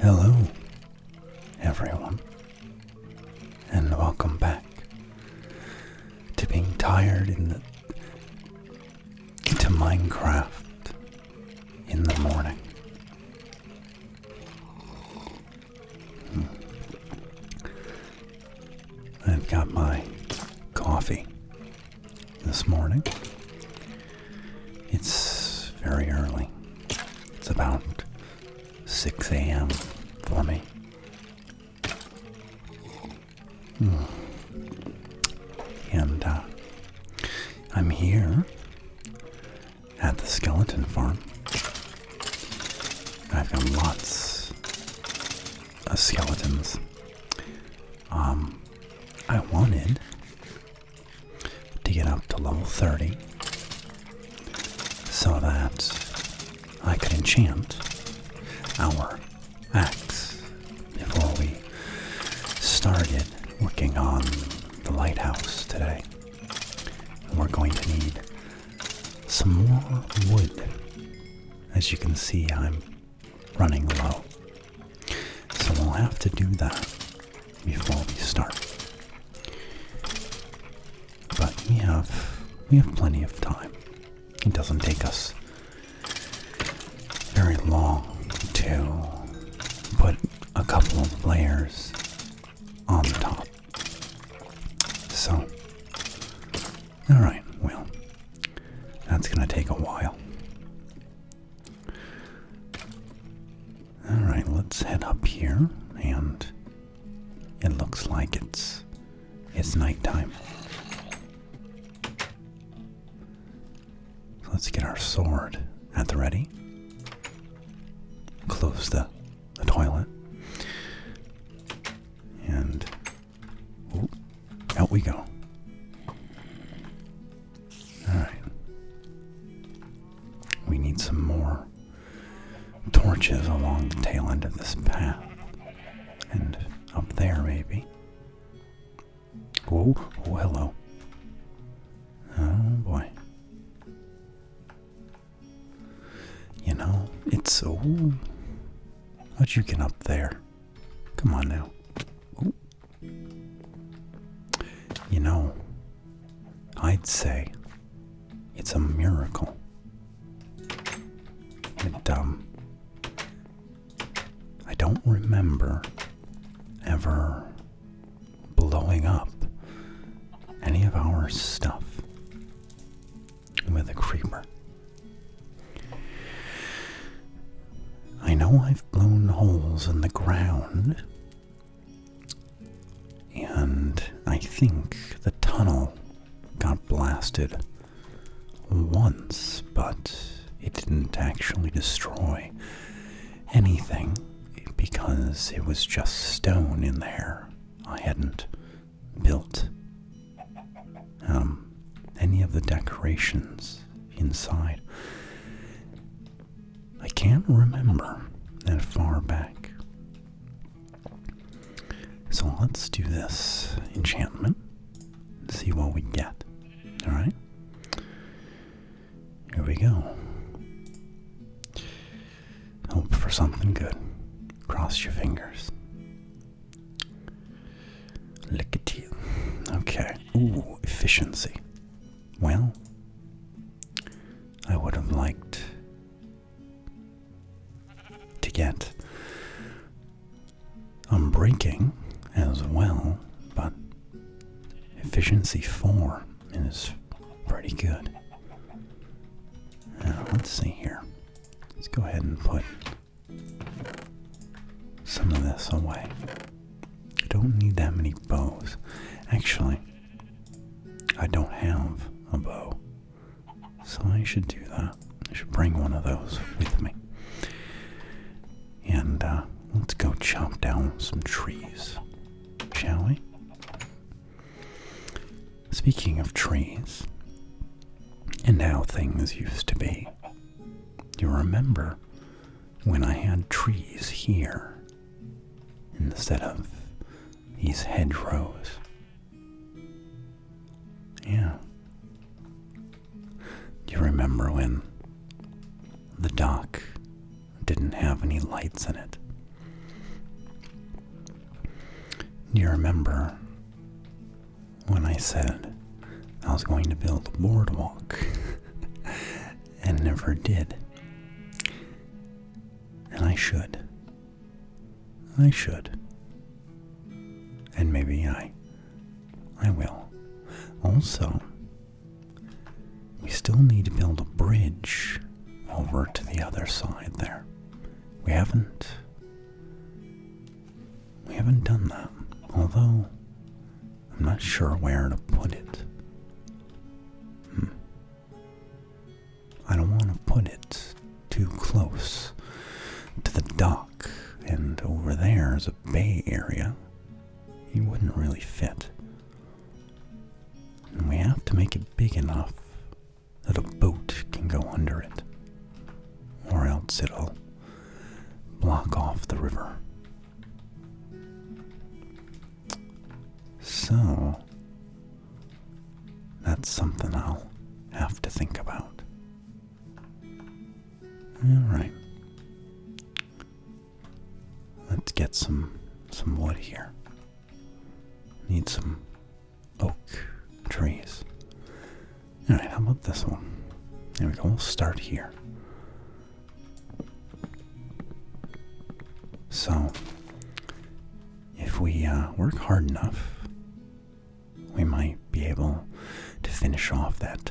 Hello, everyone, and welcome back to being tired into Minecraft in the morning. I've got my coffee this morning. It's very early. It's about 6 a.m. for me. And I'm here at the skeleton farm. I've got lots of skeletons. I wanted to get up to level 30 so that I could enchant our axe before we started working on the lighthouse today. And we're going to need some more wood. As you can see, I'm running low. So we'll have to do that before we start. But we have plenty of time. It doesn't take us very long to put a couple of layers on the top. So, alright, well, that's gonna take a while. Alright, let's head up here, and it looks like it's nighttime. So let's get our sword at the ready. Close the toilet. And out we go. Alright. We need some more torches along the tail end of this path. And up there, maybe. Oh, hello. Oh, boy. You know, it's so... How'd you get up there? Come on now. Ooh. You know, I'd say it's a miracle. I don't remember ever blowing up any of our stuff with a creeper. I know I've blown holes in the ground, and I think the tunnel got blasted once, but it didn't actually destroy anything because it was just stone in there. I hadn't built any of the decorations inside. I can't remember that far back. So let's do this enchantment. See what we get. Alright? Here we go. Hope for something good. Cross your fingers. Look at you. Okay. Ooh, efficiency. Well, I would have liked to get unbreaking as well, but efficiency 4 is pretty good. Now, let's see here. Let's go ahead and put some of this away. I don't need that many bows. Actually, I don't have a bow, so I should do that. I should bring one of those with me. And let's go chop down some trees, shall we? Speaking of trees, and how things used to be, you remember when I had trees here instead of these hedgerows? Yeah. Do you remember when the dock didn't have any lights in it? Do you remember when I said I was going to build a boardwalk and never did? And I should. I should. And maybe I will. Also, we still need to build a bridge over to the other side there. We haven't done that, although I'm not sure where to put it. I don't want to put it too close to the dock, and over there is a bay area. It wouldn't really fit. And we have to make it big enough that a boat can go under it, or else it'll block off the river. So, that's something I'll have to think about. Alright. Let's get some wood here. Need some oak trees. Alright, how about this one? There we go, we'll start here. So, if we work hard enough, we might be able to finish off that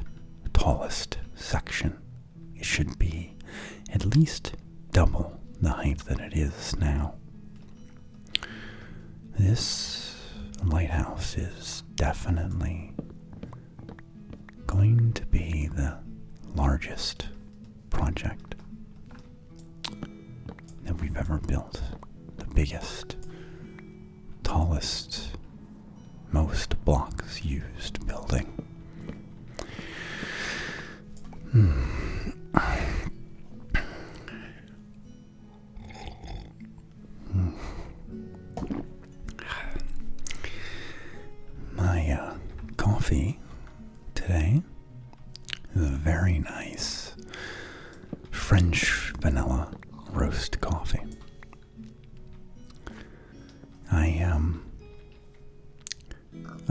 tallest section. It should be at least double the height that it is now. This lighthouse is definitely going to be the largest project that we've ever built. The biggest, tallest, most blocks used building. My coffee today is a very nice French vanilla roast coffee.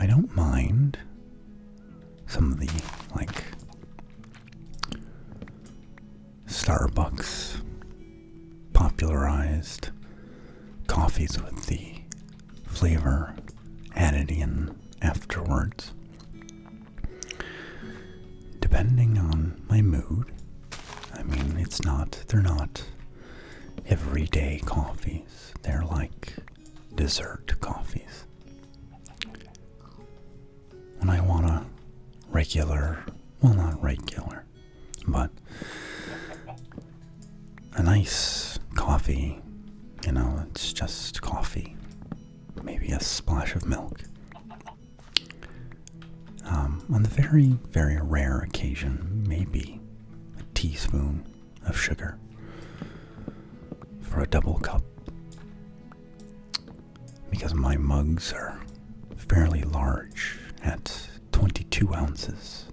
I don't mind some of the Starbucks popularized coffees with the flavor added in afterwards. Depending on my mood, they're not everyday coffees. They're like dessert coffees. When I want a not regular, but a nice coffee, it's just coffee, maybe a splash of milk. On the very, very rare occasion, maybe a teaspoon of sugar for a double cup, because my mugs are fairly large at 22 ounces,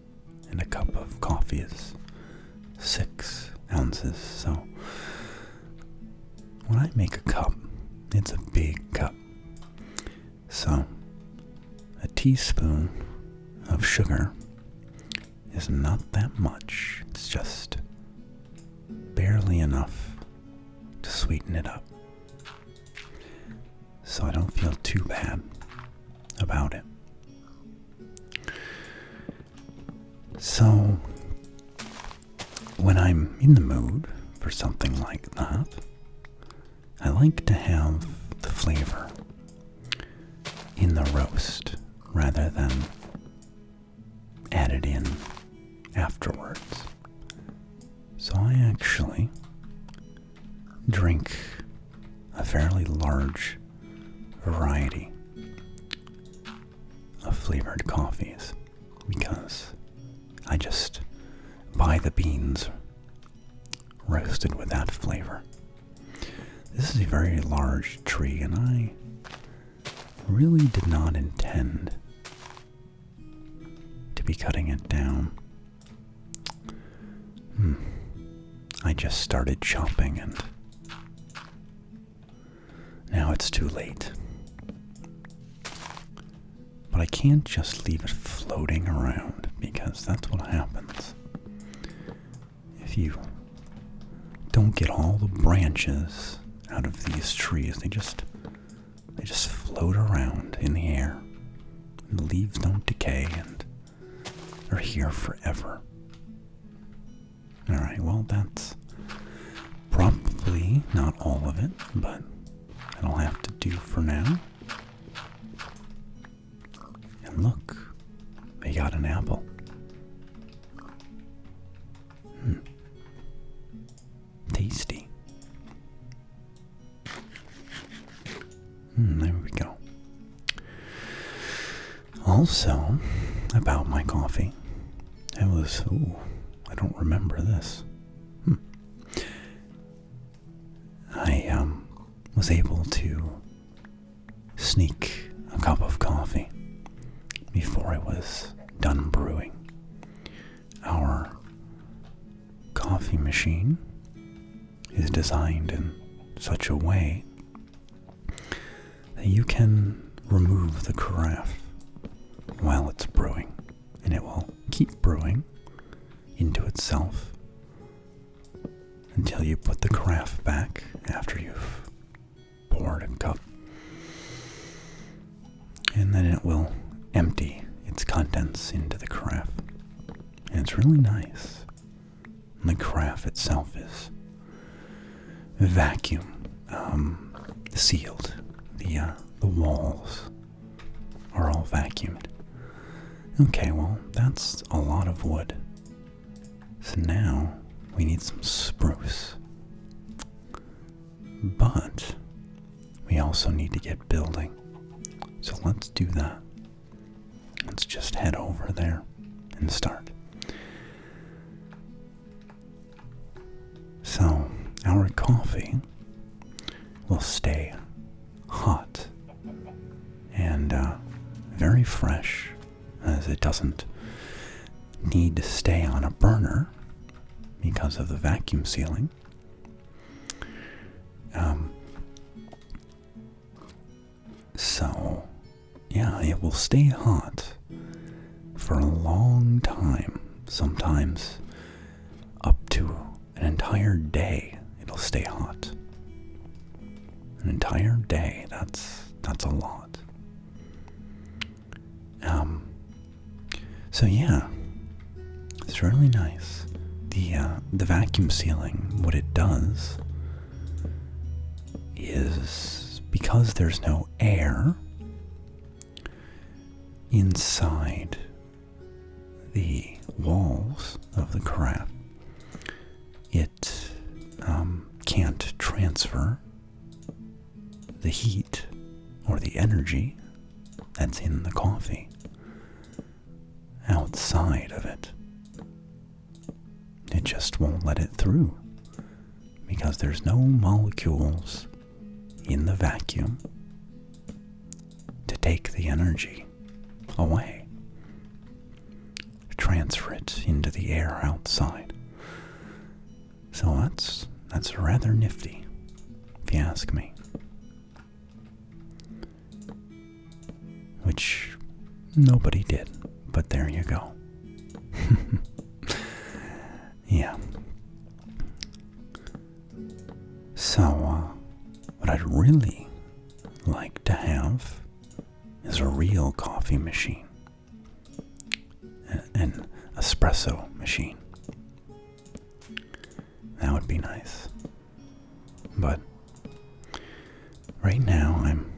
and a cup of coffee is 6 ounces. So when I make a cup, it's a big cup. So a teaspoon of sugar is not that much. It's just barely enough to sweeten it up. So I don't feel too bad about it. So when I'm in the mood for something like that, I like to have the flavor in the roast rather than added in afterwards. So I actually drink a fairly large variety of flavored coffees because I just buy the beans roasted with that flavor. This is a very large tree, and I really did not intend to be cutting it down. I just started chopping, and now it's too late. I can't just leave it floating around, because that's what happens. If you don't get all the branches out of these trees, they just float around in the air. And the leaves don't decay, and they're here forever. Alright, well, that's probably not all of it, but that'll have to do for now. And look, they got an apple. Tasty. There we go. Also, about my coffee, I don't remember this. I was able to sneak a cup of coffee before it was done brewing. Our coffee machine is designed in such a way that you can remove the carafe while it's brewing, and it will keep brewing into itself until you put the carafe back after you've poured a cup, and then it will empty its contents into the carafe. And it's really nice. And the carafe itself is vacuum sealed. The walls are all vacuumed. Okay, well, that's a lot of wood. So now we need some spruce. But we also need to get building. So let's do that. Let's just head over there and start. So our coffee will stay hot and very fresh, as it doesn't need to stay on a burner because of the vacuum sealing. So, yeah, it will stay hot for a long time, sometimes up to an entire day it'll stay hot. An entire day, that's a lot. So yeah, it's really nice. The vacuum sealing, what it does is, because there's no air inside the walls of the carafe, it can't transfer the heat or the energy that's in the coffee outside of it. It just won't let it through because there's no molecules in the vacuum to take the energy away, transfer it into the air outside. So that's rather nifty, if you ask me. Which nobody did, but there you go. Yeah. So, what I'd really like to have is a real coffee machine. An espresso machine. That would be nice. But right now I'm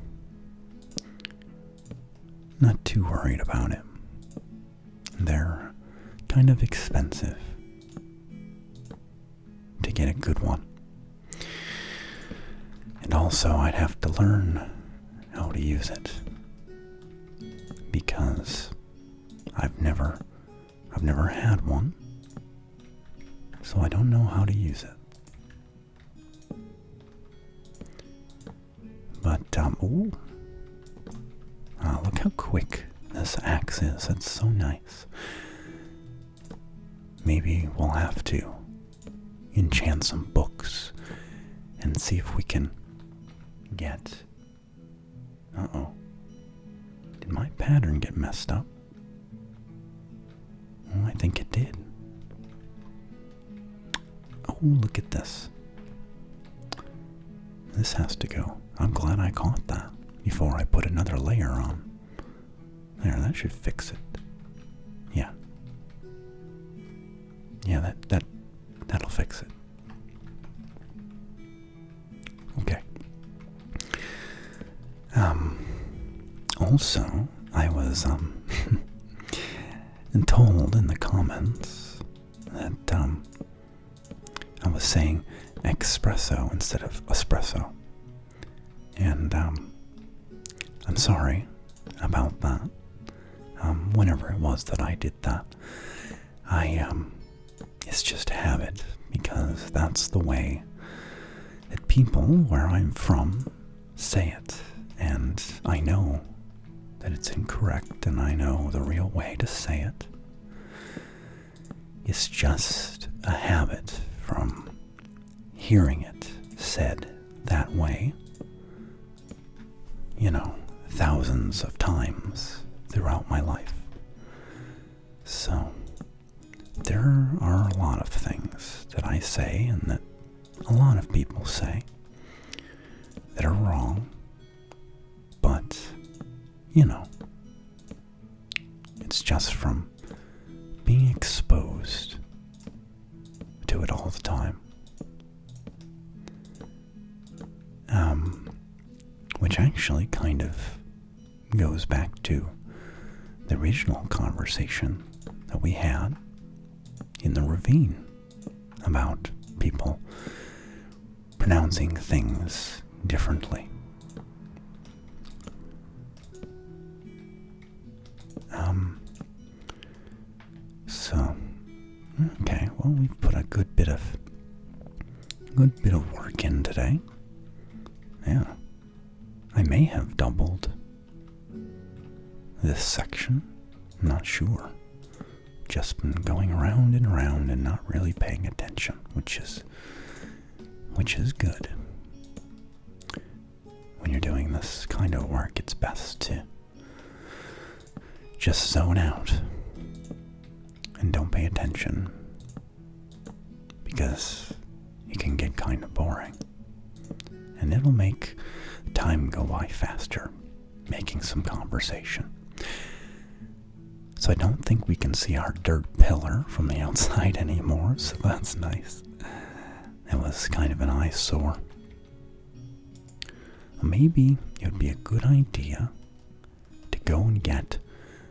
not too worried about it. They're kind of expensive to get a good one. And also I'd have to learn how to use it, because I've never had one, so I don't know how to use it. But look how quick this axe is. It's so nice. Maybe we'll have to enchant some books and see if we can get... Did Did my pattern get messed up? Oh, I think it did. Oh, look at this. This has to go. I'm glad I caught that before I put another layer on. There, that should fix it. Yeah. Yeah, that'll fix it. Okay. Also, I was told in the comments that I was saying espresso instead of espresso. And I'm sorry about that. Whenever it was that I did that, it's just habit, because that's the way that people where I'm from say it. And I know that it's incorrect, and I know the real way to say it. It's just a habit from hearing it said that way, thousands of times throughout my life. So, there are a lot of things that I say and that a lot of people say that are wrong, but, it's just from being exposed to it all the time. Which actually kind of goes back to the original conversation that we had in the ravine about people pronouncing things differently. Okay, well, we've put a good bit of work in today. Yeah. I may have doubled this section. I'm not sure. Just been going around and around and not really paying attention, which is good. When you're doing this kind of work, it's best to just zone out and don't pay attention, because it can get kind of boring. And it'll make time go by faster, making some conversation. So I don't think we can see our dirt pillar from the outside anymore, so that's nice. It was kind of an eyesore. Maybe it would be a good idea to go and get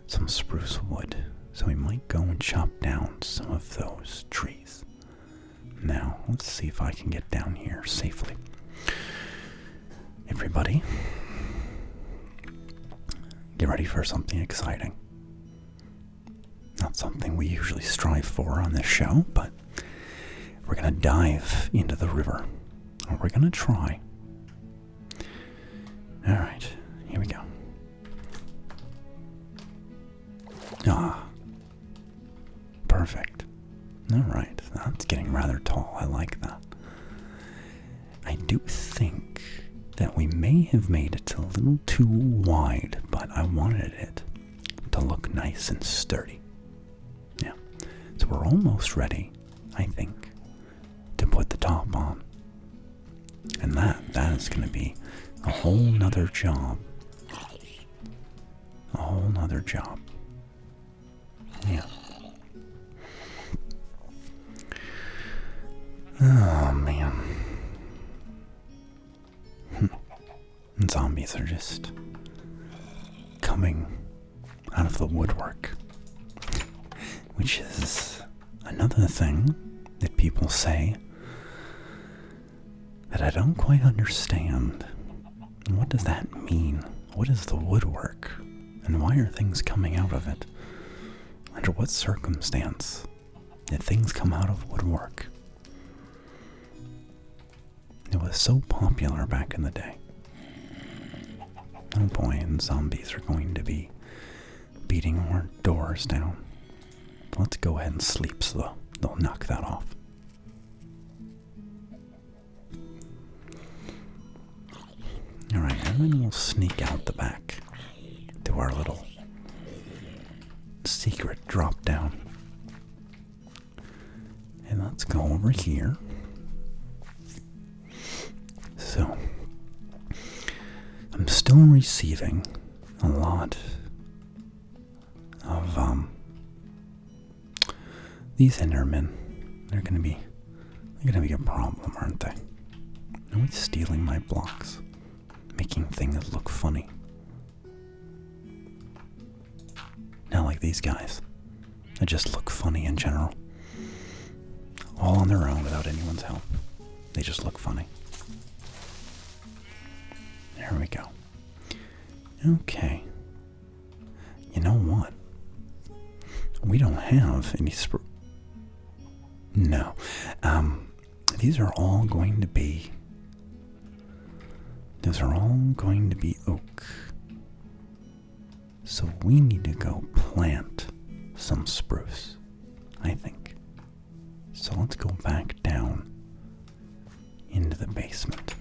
some spruce wood. So we might go and chop down some of those trees. Now, let's see if I can get down here safely. Everybody, get ready for something exciting. Not something we usually strive for on this show, but we're going to dive into the river. Or we're going to try. Alright, here we go. Perfect. Alright, that's getting rather tall. I like that. I do think that we may have made it a little too wide, but I wanted it to look nice and sturdy. Yeah. So we're almost ready, I think, to put the top on. And that is going to be a whole nother job. A whole nother job. Yeah. Oh, man. Zombies are just coming out of the woodwork. Which is another thing that people say that I don't quite understand. What does that mean? What is the woodwork? And why are things coming out of it? Under what circumstance did things come out of woodwork? It was so popular back in the day. Oh boy, and zombies are going to be beating our doors down. Let's go ahead and sleep so they'll knock that off. Alright, and then we'll sneak out the back to to our little secret drop down. And let's go over here. So, I'm still receiving a lot of these Endermen. They're gonna be a problem, aren't they? Are we stealing my blocks? Making things look funny. Not like these guys. They just look funny in general. All on their own without anyone's help. They just look funny. There we go. Okay. You know what? We don't have any No. These are all going to be... Those are all going to be oak. So we need to go plant some spruce, I think. So let's go back down into the basement.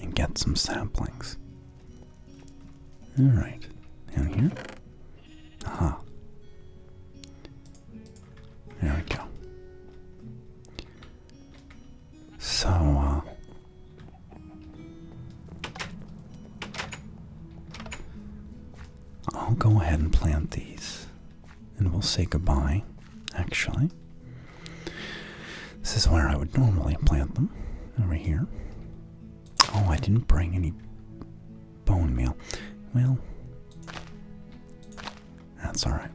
And get some saplings. Alright, down here. Aha. There we go. So, I'll go ahead and plant these. And we'll say goodbye, actually. This is where I would normally plant them. Over here. Oh, I didn't bring any bone meal. Well, that's alright.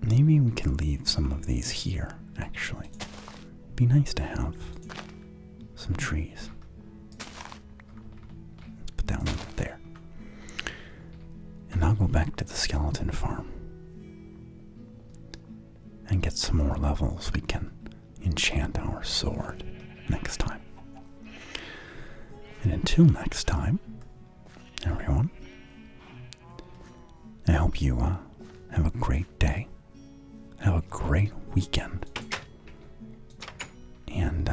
Maybe we can leave some of these here, actually. Be nice to have some trees. Let's put that one there. And I'll go back to the skeleton farm and get some more levels. We can enchant our sword next time. And until next time, everyone, I hope you have a great day, have a great weekend, and